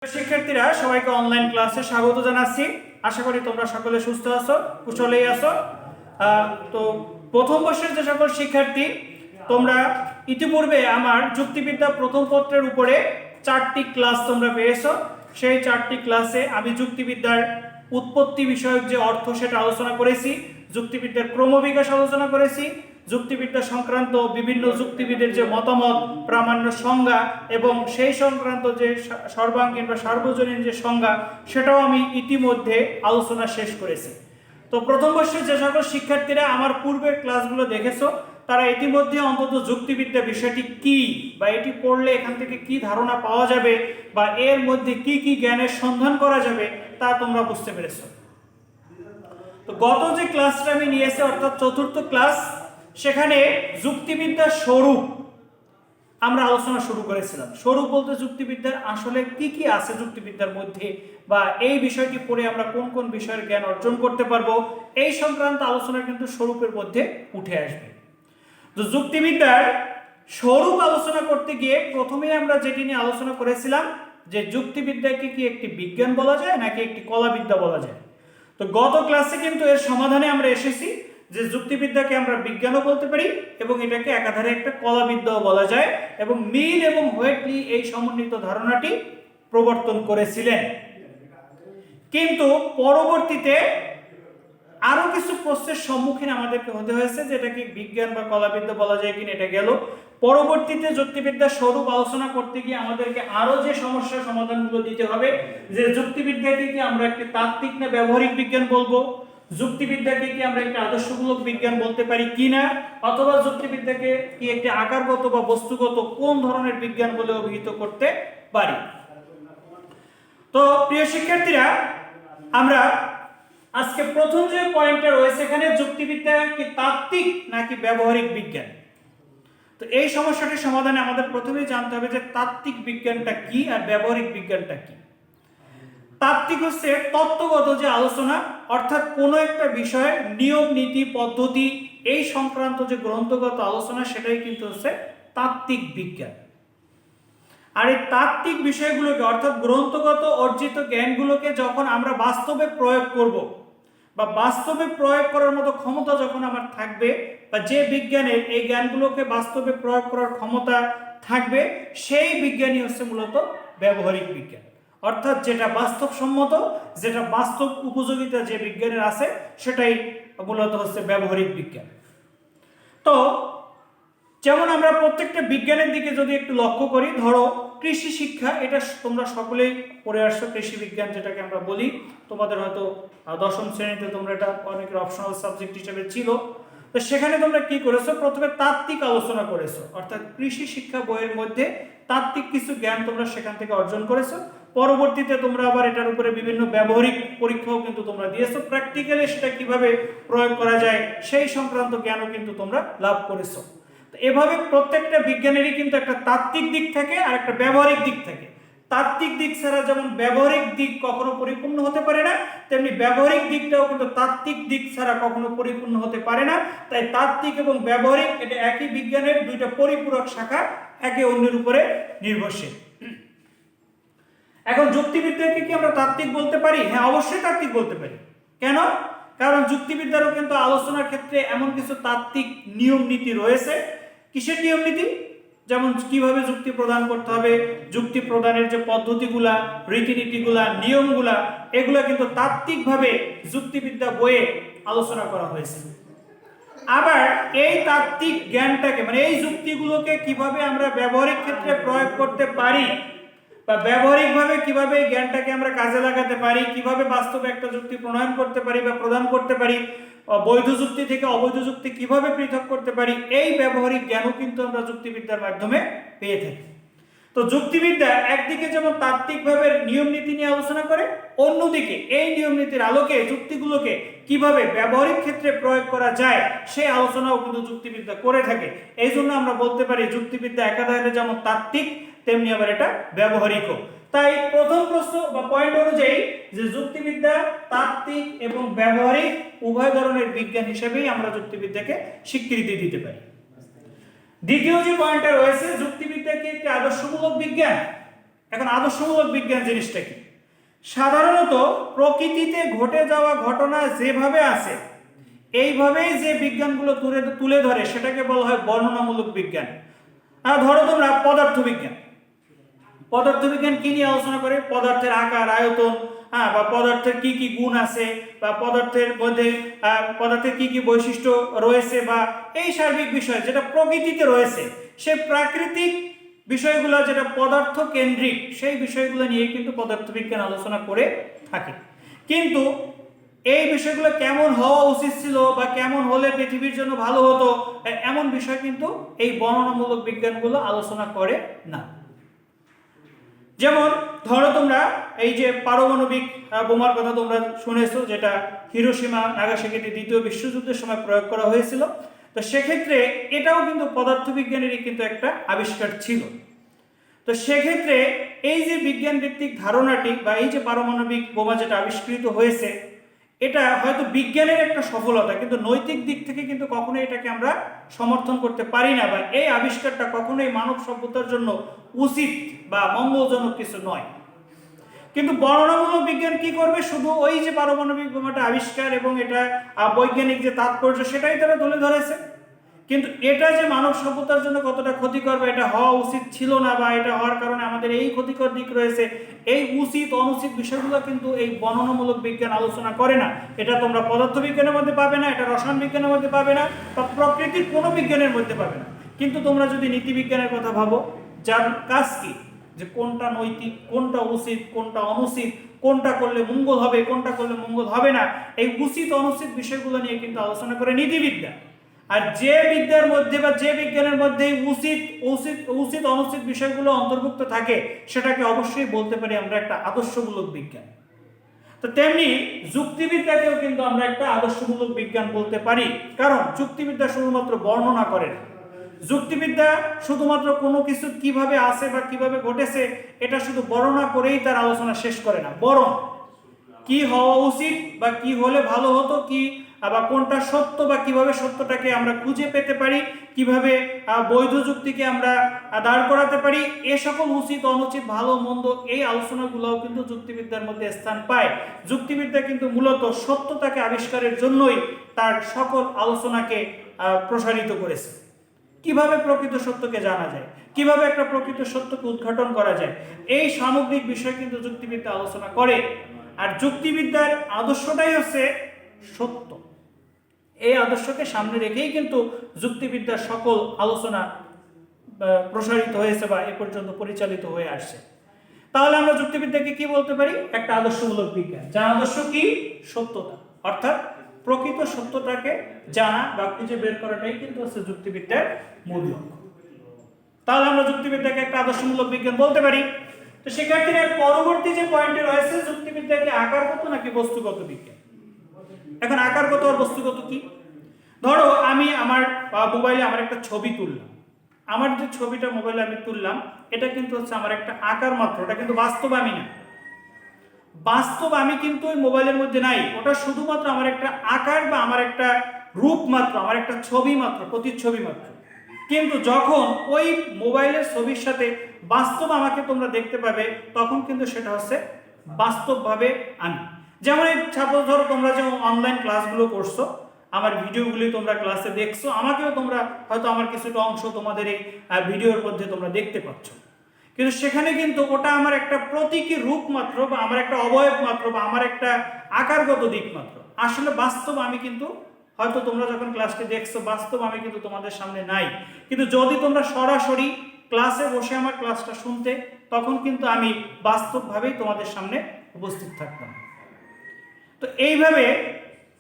শিক্ষার্থীরা সবাইকে অনলাইন ক্লাসে স্বাগত জানাচ্ছি। আশা করি তোমরা সকলে সুস্থ আছো, কুশলেই আছো। তো প্রথম বর্ষের যে সকল শিক্ষার্থী তোমরা ইতিপূর্বে আমার যুক্তিবিদ্যা প্রথম পত্রের উপরে 4টি ক্লাস তোমরা পেয়েছো। সেই 4টি ক্লাসে আমি যুক্তিবিদ্যার উৎপত্তি বিষয়ক যে অর্থ সেটা আলোচনা করেছি, যুক্তিবিদ্যার ক্রমবিকাশ আলোচনা করেছি, যুক্তিবিদ্যা সংক্রান্ত বিভিন্ন যুক্তিবিদের যে মতামত, প্রামাণ্য সংজ্ঞা এবং সেই সংক্রান্ত যে সর্বাঙ্গীন বা সার্বজনীন যে সংজ্ঞা সেটাও আমি ইতিমধ্যে আলোচনা শেষ করেছি। তো প্রথম বর্ষের যে সকল শিক্ষার্থীরা আমার পূর্বের ক্লাসগুলো দেখেছো তারা ইতিমধ্যে অন্তত যুক্তিবিদ্যা বিষয়টি কি বা এটি পড়লে এখান থেকে কি ধারণা পাওয়া যাবে বা এর মধ্যে কি কি জ্ঞানের সন্ধান করা যাবে তা তোমরা বুঝতে পেরেছো। তো গত যে ক্লাসটা আমি নিয়েছি অর্থাৎ চতুর্থ ক্লাস, সেখানে যুক্তিবিদ্যার স্বরূপ আমরা আলোচনা শুরু করেছিলাম। স্বরূপ বলতে যুক্তিবিদ্যার আসলে কি কি আছে যুক্তিবিদ্যার মধ্যে বা এই বিষয়টি পড়ে আমরা কোন কোন বিষয়ের জ্ঞান অর্জন করতে পারবো, এই সংক্রান্ত আলোচনা কিন্তু স্বরূপের মধ্যে উঠে আসবে। তো যুক্তিবিদ্যার স্বরূপ আলোচনা করতে গিয়ে প্রথমেই আমরা যেটি নিয়ে আলোচনা করেছিলাম যে যুক্তিবিদ্যাকে কি একটি বিজ্ঞান বলা যায় নাকি একটি কলাবিদ্যা বলা যায়। তো গত ক্লাসে কিন্তু এর সমাধানে আমরা এসেছি যে যুক্তিবিদ্যাকে আমরা বিজ্ঞানও বলতে পারি এবং এটাকে একাধারে একটা কলাবিদ্যাও বলা যায়, এবং মিল এবং হোয়েটলি এই সমন্বিত ধারণাটি প্রবর্তন করেছিলেন। কিন্তু পরবর্তীতে আরো কিছু প্রশ্নের সম্মুখীন আমাদেরকে হতে হয়েছে যে এটাকে বিজ্ঞান বা কলাবিদ্যা বলা যায় কিনা, এটা গেল। পরবর্তীতে যুক্তিবিদ্যার স্বরূপ আলোচনা করতে গিয়ে আমাদেরকে আরো যে সমস্যার সমাধানগুলো দিতে হবে যে যুক্তিবিদ্যাকে কি আমরা একটি তাত্ত্বিক না ব্যবহারিক বিজ্ঞান বলবো, যুক্তিবিদ্যাকে কি আমরা একটি আদর্শমূলক বিজ্ঞান বলতে পারি কিনা, অথবা যুক্তিবিদ্যাকে কি একটি আকারগত বা বস্তুগত কোন ধরনের বিজ্ঞান বলে অভিহিত করতে পারি। তো প্রিয় শিক্ষার্থীরা, আমরা আজকে প্রথম যে পয়েন্টটা রয়েছে এখানে যুক্তিবিদ্যা কি তাত্ত্বিক নাকি ব্যবহারিক বিজ্ঞান। তো এই সমস্যাটির সমাধানে আমাদের প্রথমেই জানতে হবে যে তাত্ত্বিক বিজ্ঞানটা কি আর ব্যবহারিক বিজ্ঞানটা কি। তাত্ত্বিক হচ্ছে তত্ত্বগত যে আলোচনা, অর্থাৎ কোনো একটা বিষয়ের নিয়ম নীতি পদ্ধতি এই সংক্রান্ত যে গ্রন্থগত আলোচনা সেটাই কিন্তু হচ্ছে তাত্ত্বিক বিজ্ঞান। আর এই তাত্ত্বিক বিষয়গুলোকে অর্থাৎ গ্রন্থগত অর্জিত জ্ঞানগুলোকে যখন আমরা বাস্তবে প্রয়োগ করব বা বাস্তবে প্রয়োগ করার মতো ক্ষমতা যখন আমার থাকবে বা যে বিজ্ঞানের এই জ্ঞানগুলোকে বাস্তবে প্রয়োগ করার ক্ষমতা থাকবে সেই বিজ্ঞানই হচ্ছে মূলত ব্যবহারিক বিজ্ঞান। অর্থাৎ যেটা বাস্তবসম্মত, যেটা বাস্তব উপযোগিতা যে বিজ্ঞানের আছে সেটাই মূলত হচ্ছে ব্যবহারিক বিজ্ঞান। তো যেমন আমরা প্রত্যেকটা বিজ্ঞানের দিকে যদি একটু লক্ষ্য করি, ধরো কৃষি শিক্ষা, এটা তোমরা সকলেই পড়ে আসছো, কৃষি বিজ্ঞান যেটাকে আমরা বলি। তোমাদের হয়তো দশম শ্রেণীতে তোমরা এটা অনেকের অপশনাল সাবজেক্ট হিসেবে ছিল। তো সেখানে তোমরা কি করেছো, প্রথমে তাত্ত্বিক আলোচনা করেছো, অর্থাৎ কৃষি শিক্ষা বইয়ের মধ্যে তাত্ত্বিক কিছু জ্ঞান তোমরা সেখান থেকে অর্জন করেছো। পরবর্তীতে তোমরা আবার এটার উপরে বিভিন্ন ব্যবহারিক পরীক্ষাও কিন্তু তোমরা দিয়েছো, প্র্যাকটিক্যালি সেটা কিভাবে প্রয়োগ করা যায় সেই সংক্রান্ত জ্ঞানও কিন্তু তোমরা লাভ করেছো। এভাবে প্রত্যেকটা বিজ্ঞানেরই কিন্তু একটা তাত্ত্বিক দিক থাকে আর একটা ব্যবহারিক দিক থাকে। তাত্ত্বিক দিক ছাড়া যেমন ব্যবহারিক দিক কখনো পরিপূর্ণ হতে পারে না, তেমনি ব্যবহারিক দিকটাও কিন্তু তাত্ত্বিক দিক ছাড়া কখনো পরিপূর্ণ হতে পারে না। তাই তাত্ত্বিক এবং ব্যবহারিক এটা একই বিজ্ঞানের দুইটা পরিপূরক শাখা, একে অন্যের উপরে নির্ভরশীল। এখন যুক্তিবিদ্যাকে কি আমরা তাত্ত্বিক বলতে পারি? হ্যাঁ, অবশ্যই তাত্ত্বিক বলতে পারি। কেন? কারণ যুক্তিবিদ্যারও কিন্তু আলোচনার ক্ষেত্রে এমন কিছু তাত্ত্বিক নিয়ম নীতি রয়েছে। কিসের নিয়ম নীতি? যেমন কিভাবে যুক্তি প্রদান করতে হবে, যুক্তি প্রদানের যে পদ্ধতিগুলা, রীতিনীতিগুলা, নিয়মগুলা, এগুলা কিন্তু তাত্ত্বিকভাবে যুক্তিবিদ্যা বইয়ে আলোচনা করা হয়েছে। আবার এই তাত্ত্বিক জ্ঞানটাকে মানে এই যুক্তিগুলোকে কিভাবে আমরা ব্যবহারিক ক্ষেত্রে প্রয়োগ করতে পারি বা ব্যবহারিকভাবে কিভাবে এই জ্ঞানটাকে আমরা কাজে লাগাতে পারি, কিভাবে বাস্তবে একটা যুক্তি প্রণয়ন করতে পারি বা প্রদান করতে পারি, বৈধ যুক্তি থেকে অবৈধ যুক্তি কিভাবে পৃথক করতে পারি, এই ব্যবহারিক জ্ঞানও কিন্তু আমরা যুক্তিবিদ্যার মাধ্যমে পেয়ে থাকি। তো যুক্তিবিদ্যা একদিকে যেমন তাত্ত্বিকভাবে নিয়ম নীতি নিয়ে আলোচনা করে, অন্যদিকে এই নিয়ম নীতির আলোকে যুক্তিগুলোকে কিভাবে ব্যবহারিক ক্ষেত্রে প্রয়োগ করা যায় সেই আলোচনাও কিন্তু যুক্তিবিদ্যা করে থাকে। এই জন্য আমরা বলতে পারি যুক্তিবিদ্যা একাধারে যেমন তাত্ত্বিক তেমনি আবার এটা ব্যবহারিকও। তাই প্রথম প্রশ্ন বা পয়েন্ট অনুযায়ী যে যুক্তিবিদ্যা তাত্ত্বিক এবং ব্যবহারিক উভয় ধরনের বিজ্ঞান হিসেবেই আমরা যুক্তিবিদ্যাকে স্বীকৃতি দিতে পারি। দ্বিতীয় যে পয়েন্টটা রয়েছে, যুক্তিবিদ্যা কি একটি আদর্শমূলক বিজ্ঞান? এখন আদর্শমূলক বিজ্ঞান জিনিসটা কি? সাধারণত প্রকৃতিতে ঘটে যাওয়া ঘটনা যেভাবে আছে এইভাবেই যে বিজ্ঞানগুলো তুলে ধরে সেটাকে বলা হয় বর্ণনামূলক বিজ্ঞান। ধরো তোমরা পদার্থবিজ্ঞান, পদার্থবিজ্ঞান কি নিয়ে আলোচনা করে? পদার্থের আকার, আয়তন, বা পদার্থের কি কি গুণ আছে, বা পদার্থের মধ্যে পদার্থের কি কি বৈশিষ্ট্য রয়েছে, বা এই সার্বিক বিষয় যেটা প্রকৃতিতে রয়েছে সেই প্রাকৃতিক বিষয়গুলো যেটা পদার্থ কেন্দ্রিক সেই বিষয়গুলো নিয়ে কিন্তু পদার্থবিজ্ঞান আলোচনা করে থাকে। কিন্তু এই বিষয়গুলো কেমন হওয়া উচিত ছিল বা কেমন হলে পৃথিবীর জন্য ভালো হতো এমন বিষয় কিন্তু এই বর্ণনামূলক বিজ্ঞানগুলো আলোচনা করে না। যেমন ধরো তোমরা এই যে পারমাণবিক বোমার কথা তোমরা শুনেছো, যেটা হিরোশিমা নাগাসাকিতে দ্বিতীয় বিশ্বযুদ্ধের সময় প্রয়োগ করা হয়েছিল। তো সেক্ষেত্রে এটাও কিন্তু পদার্থবিজ্ঞানেরই কিন্তু একটা আবিষ্কার ছিল। তো সেক্ষেত্রে এই যে বিজ্ঞান ভিত্তিক ধারণাটি বা এই যে পারমাণবিক বোমা যেটা আবিষ্কৃত হয়েছে এটা হয়তো বিজ্ঞানের একটা সফলতা, কিন্তু নৈতিক দিক থেকে কিন্তু কখনোই এটাকে আমরা সমর্থন করতে পারি না, বা এই আবিষ্কারটা কখনোই মানব সভ্যতার জন্য উচিত বা মঙ্গলজনক কিছু নয়। কিন্তু বর্ণনামূলক বিজ্ঞান কি করবে? শুধু ওই যে পারমাণবিক বোমাটা আবিষ্কার এবং এটা বৈজ্ঞানিক যে তাৎপর্য সেটাই তারা তুলে ধরেছে, কিন্তু এটা যে মানব সভ্যতার জন্য কতটা ক্ষতিকর বা এটা হওয়া উচিত ছিল না বা এটা হওয়ার কারণে আমাদের এই ক্ষতিকর দিক রয়েছে, এই উচিত অনুচিত বিষয়গুলো কিন্তু এই বর্ণনামূলক বিজ্ঞান আলোচনা করে না। এটা তোমরা পদার্থবিজ্ঞানের মধ্যে পাবে না, এটা রসায়ন বিজ্ঞানের মধ্যে পাবে না, বা প্রকৃতির কোনো বিজ্ঞানের মধ্যে পাবে না। কিন্তু তোমরা যদি নীতিবিজ্ঞানের কথা ভাবো, যার কাজ কি যে কোনটা নৈতিক, কোনটা উচিত, কোনটা অনুচিত, কোনটা করলে মঙ্গল হবে, কোনটা করলে মঙ্গল হবে না, এই উচিত অনুচিত বিষয়গুলো নিয়ে কিন্তু আলোচনা করে নীতিবিদ্যা। আর যে বিদ্যার মধ্যে বা যে বিজ্ঞানের মধ্যে উচিত অনুচিত বিষয়গুলো অন্তর্ভুক্ত থাকে সেটাকে অবশ্যই বলতে পারি আমরা একটা আদর্শমূলক বিজ্ঞান। তো তেমনি যুক্তিবিদ্যাকেও কিন্তু আমরা একটা আদর্শমূলক বিজ্ঞান বলতে পারি, কারণ যুক্তিবিদ্যা শুধুমাত্র বর্ণনা করে না। যুক্তিবিদ্যা শুধুমাত্র কোনো কিছু কিভাবে আছে বা কিভাবে ঘটেছে এটা শুধু বর্ণনা করেই তার আলোচনা শেষ করে না, বরং কি হওয়া উচিত বা কি হলে ভালো হতো, কি বা কোনটা সত্য বা কিভাবে সত্যটাকে আমরা খুঁজে পেতে পারি, কিভাবে বৈধ যুক্তিকে আমরা দাঁড় করাতে পারি, এ সকল উচিত অনুচিত ভালো মন্দ এই আলোচনাগুলোও কিন্তু যুক্তিবিদ্যার মধ্যে স্থান পায়। যুক্তিবিদ্যা কিন্তু মূলত সত্যতাকে আবিষ্কারের জন্যই তার সকল আলোচনাকে প্রসারিত করেছে। কিভাবে প্রকৃত সত্যকে জানা যায়, কিভাবে একটা প্রকৃত সত্যকে উদ্ঘাটন করা যায়, এই সামগ্রিক বিষয় কিন্তু যুক্তিবিদ্যা আলোচনা করে। আর যুক্তিবিদ্যার আদর্শটাই হচ্ছে সত্য। এই আদর্শকে সামনে রেখেই কিন্তু যুক্তিবিদ্যার সকল আলোচনা প্রসারিত হয়েছে বা এ পর্যন্ত পরিচালিত হয়ে আসছে। তাহলে আমরা যুক্তিবিদ্যাকে কি বলতে পারি? একটা আদর্শমূলক বিজ্ঞান, যার আদর্শ কি? সত্যতা, অর্থাৎ প্রকৃত সত্যটাকে জানা বা খুঁজে বের করাটাই কিন্তু হচ্ছে যুক্তিবিদ্যার মূল লক্ষ্য। তাহলে আমরা যুক্তিবিদ্যাকে একটা আদর্শমূলক বিজ্ঞান বলতে পারি। তো শিক্ষার্থীরা পরবর্তী যে পয়েন্টে রয়েছে, যুক্তিবিদ্যা কি আকারগত নাকি বস্তুগত বিজ্ঞান? এখন আকারগত আর বস্তুগত কি? ধরো আমি আমার মোবাইলে আমার একটা ছবি তুললাম, আমার যে ছবিটা মোবাইলে আমি তুললাম এটা কিন্তু হচ্ছে আমার একটা আকার মাত্র, ওটা কিন্তু বাস্তব আমি না। বাস্তব আমি কিন্তু ওই মোবাইলের মধ্যে নাই, ওটা শুধুমাত্র আমার একটা আকার বা আমার একটা রূপ মাত্র, আমার একটা ছবি মাত্র, প্রতিচ্ছবি মাত্র। কিন্তু যখন ওই মোবাইলের ছবির সাথে বাস্তব আমাকে তোমরা দেখতে পাবে তখন কিন্তু সেটা হচ্ছে বাস্তবভাবে আমি। যেমন এই সাপোজ ধরো তোমরা যে অনলাইন ক্লাসগুলো করছো, আমার ভিডিওগুলি তোমরা ক্লাসে দেখছো, আমাকেও তোমরা হয়তো আমার কিছুটা অংশ তোমাদের এই ভিডিওর মধ্যে তোমরা দেখতে পাচ্ছ, কিন্তু সেখানে কিন্তু ওটা আমার একটা প্রতীকী রূপ মাত্র বা আমার একটা অবয়ব মাত্র বা আমার একটা আকারগত দিক মাত্র। আসলে বাস্তব আমি কিন্তু হয়তো তোমরা যখন ক্লাসটি দেখছো বাস্তব আমি কিন্তু তোমাদের সামনে নাই। কিন্তু যদি তোমরা সরাসরি ক্লাসে বসে আমার ক্লাসটা শুনতে, তখন কিন্তু আমি বাস্তবভাবেই তোমাদের সামনে উপস্থিত থাকতাম। তো এইভাবে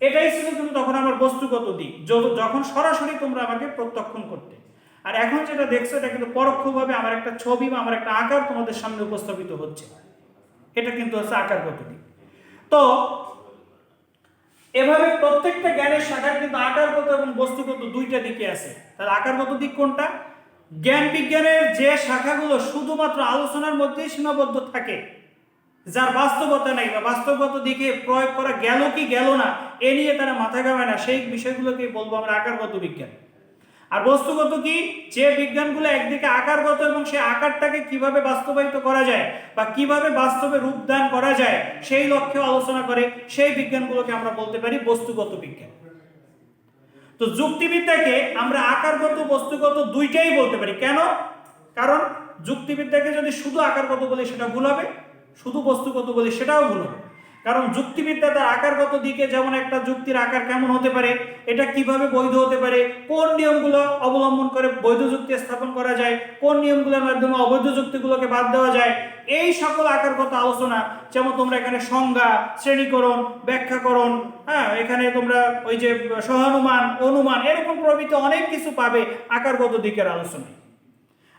এটাই ছিল কিন্তু তখন আমার বস্তুগত দিক, যখন সরাসরি তোমরা আমাকে প্রত্যক্ষণ করতে। আর এখন যেটা দেখছো এটা কিন্তু পরোক্ষভাবে আমার একটা ছবি বা আমার একটা আকার তোমাদের সামনে উপস্থাপিত হচ্ছে, এটা কিন্তু হচ্ছে আকারগত দিক। তো এভাবে প্রত্যেকটা জ্ঞানের শাখার কিন্তু আকারগত এবং বস্তুগত দুইটা দিকে আছে। তাহলে আকারগত দিক কোনটা? জ্ঞান বিজ্ঞানের যে শাখাগুলো শুধুমাত্র আলোচনার মধ্যেই সীমাবদ্ধ থাকে, যার বাস্তবতা নেই বা বাস্তবগত দিকে প্রয়োগ করা গেল কি গেল না এ নিয়ে তারা মাথা ঘামায় না, সেই বিষয়গুলোকে বলবো আমরা আকারগত বিজ্ঞান। আর বস্তুগত কি, যে বিজ্ঞানগুলো একদিকে আকারগত এবং সেই আকারটাকে কিভাবে বাস্তবায়িত করা যায় বা কিভাবে বাস্তবে রূপদান করা যায় সেই লক্ষ্যে আলোচনা করে, সেই বিজ্ঞানগুলোকে আমরা বলতে পারি বস্তুগত বিজ্ঞান। তো যুক্তিবিদ্যাকে আমরা আকারগত বস্তুগত দুইটাই বলতে পারি। কেন? কারণ যুক্তিবিদ্যাকে যদি শুধু আকারগত বলি সেটা ভুল হবে, শুধু বস্তুগত বলি সেটাও ভুল হবে। কারণ যুক্তিবিদ্যা তার আকারগত দিকে, যেমন একটা যুক্তির আকার কেমন হতে পারে, এটা কিভাবে বৈধ হতে পারে, কোন নিয়মগুলো অবলম্বন করে বৈধ যুক্তি স্থাপন করা যায়, কোন নিয়মগুলোর মাধ্যমে অবৈধ যুক্তিগুলোকে বাদ দেওয়া যায়, এই সকল আকারগত আলোচনা, যেমন তোমরা এখানে সংজ্ঞা, শ্রেণীকরণ, ব্যাখ্যাকরণ, এখানে তোমরা ওই যে সহানুমান, অনুমান, এরকম প্রভৃতি অনেক কিছু পাবে আকারগত দিকের আলোচনায়।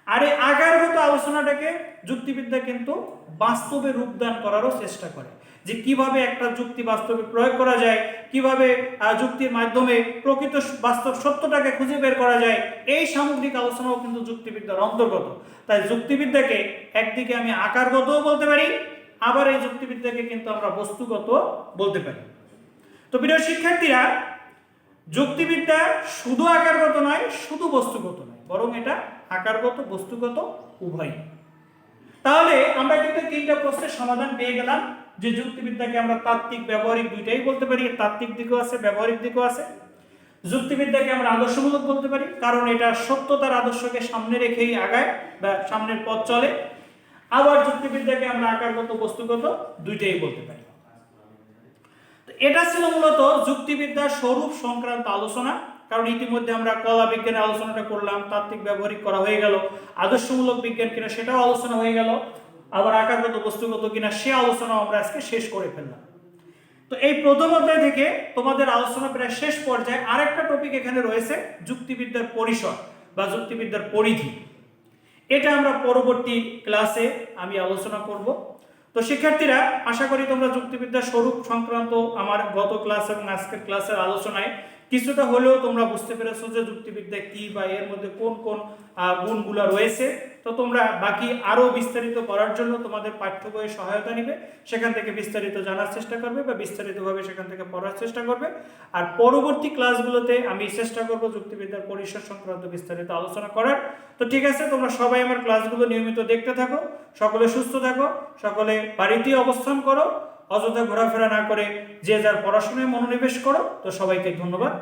আর এই আকারগত আলোচনাটাকে যুক্তিবিদ্যা কিন্তু বাস্তবে রূপদান করারও চেষ্টা করে, যে কিভাবে একটা যুক্তি বাস্তবে প্রয়োগ করা যায়, কিভাবে যুক্তির মাধ্যমে প্রকৃত বাস্তব সত্যটাকে খুঁজে বের করা যায়, এই সামগ্রিক আলোচনাও কিন্তু যুক্তিবিদ্যার অন্তর্গত। তাই যুক্তিবিদ্যাকে একদিকে আমি আকারগতও বলতে পারি, আবার এই যুক্তিবিদ্যাকে কিন্তু আমরা বস্তুগত বলতে পারি। তো প্রিয় শিক্ষার্থীরা, যুক্তিবিদ্যা শুধু আকারগত নয়, শুধু বস্তুগত নয়, বরং এটা আকারগত বস্তুগত উভয়। তাহলে আমরা কিন্তু তিনটা প্রশ্নের সমাধান পেয়ে গেলাম, যে যুক্তিবিদ্যাকে আমরা তাত্ত্বিক ব্যবহারিক দুইটাই বলতে পারি, তাত্ত্বিক দিকও আছে ব্যবহারিক দিকও আছে। যুক্তিবিদ্যাকে আমরা আদর্শমূলক বলতে পারি, কারণ এটা সত্যতার আদর্শকে সামনে রেখেই আগায় বা সামনের পথ চলে। আবার যুক্তিবিদ্যাকে আমরা আকারগত বস্তুগত দুইটাই বলতে পারি। এটা ছিল মূলত যুক্তিবিদ্যার স্বরূপ সংক্রান্ত আলোচনা। কারণ ইতিমধ্যে আমরা কলা বিজ্ঞানের আলোচনাটা করলাম, তাত্ত্বিক ব্যবহারিক করা হয়ে গেল, আদর্শমূলক বিজ্ঞান কিনা সেটাও আলোচনা হয়ে গেল, আবার আকারগত বস্তুগত কিনা সে আলোচনা আমরা আজকে শেষ করে ফেললাম। তো এই প্রথম অধ্যায় থেকে তোমাদের আলোচনা প্রায় শেষ পর্যায়ে আরেকটা টপিক এখানে রয়েছে, যুক্তিবিদ্যার পরিসর বা যুক্তিবিদ্যার পরিধি। এটা আমরা পরবর্তী ক্লাসে আমি আলোচনা করব। তো শিক্ষার্থীরা, আশা করি তোমরা যুক্তিবিদ্যার স্বরূপ সংক্রান্ত আমার গত ক্লাস এবং আজকের ক্লাসের আলোচনায় কিছুটা হলেও তোমরা বুঝতে পেরেছো যে যুক্তিবিদ্যা কি বা এর মধ্যে কোন কোন গুণগুলো রয়েছে। তো তোমরা বাকি আরো বিস্তারিত করার জন্য তোমাদের পাঠ্য বইয়ের সহায়তা নিবে, সেখান থেকে বিস্তারিত জানার চেষ্টা করবে বা বিস্তারিতভাবে সেখান থেকে পড়ার চেষ্টা করবে। আর পরবর্তী ক্লাসগুলোতে আমি চেষ্টা করব যুক্তিবিদ্যার পরিসর সংক্রান্ত বিস্তারিত আলোচনা করার। তো ঠিক আছে, তোমরা সবাই আমার ক্লাসগুলো নিয়মিত দেখতে থাকো, সকলে সুস্থ থাকো, সকলে বাড়িতেই অবস্থান করো, অযথা ঘোরাফেরা না করে যে যার পড়াশোনায় মনোনিবেশ করো। তো সবাইকে ধন্যবাদ।